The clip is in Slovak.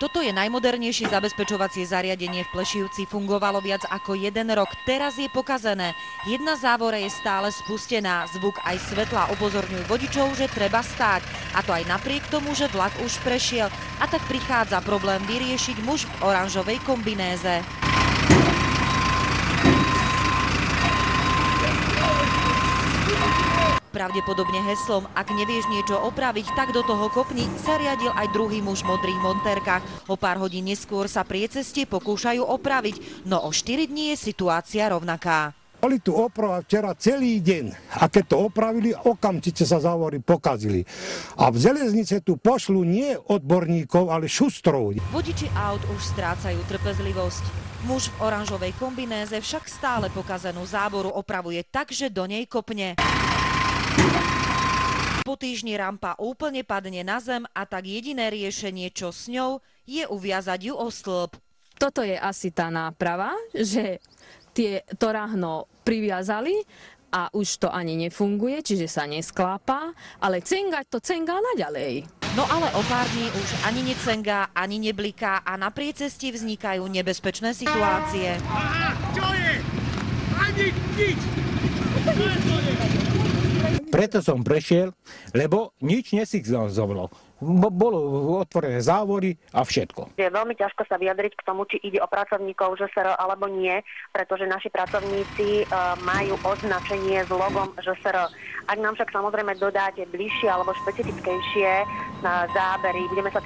Toto je najmodernejšie zabezpečovacie zariadenie v Plešivci. Fungovalo viac ako 1 rok. Teraz je pokazené. Jedna závora je stále spustená. Zvuk aj svetla upozorňujú vodičov, že treba stáť. A to aj napriek tomu, že vlak už prešiel. A tak prichádza problém vyriešiť muž v oranžovej kombinéze. Pravdepodobne heslom "Ak nevieš niečo opraviť, tak do toho kopni" sa riadil aj druhý muž v modrých montérkach. O pár hodín neskôr sa priecestie pokúšajú opraviť, no o 4 dní je situácia rovnaká. Boli tu oprava včera celý deň a keď to opravili, okamžite sa závory pokazili. A v železnice tu pošlu nie odborníkov, ale šustrov. Vodiči aut už strácajú trpezlivosť. Muž v oranžovej kombinéze však stále pokazenú závoru opravuje tak, že do nej kopne. Po týždni rampa úplne padne na zem a tak jediné riešenie, čo s ňou, je uviazať ju o stĺp. Toto je asi tá náprava, že to ráhno priviazali a už to ani nefunguje, čiže sa nesklápa, ale cengať to cengá naďalej. No ale o pár dní už ani necengá, ani nebliká a na priecesti vznikajú nebezpečné situácie. Aha, čo je? Ani nič! Preto som prešiel, lebo nič nesignalizovalo. Bolo otvorené závory a všetko. Je veľmi ťažko sa vyjadriť k tomu, či ide o pracovníkov ŽSR alebo nie, pretože naši pracovníci majú označenie s logom ŽSR. Ak nám však samozrejme dodáte bližšie alebo špecifickejšie zábery, budeme sa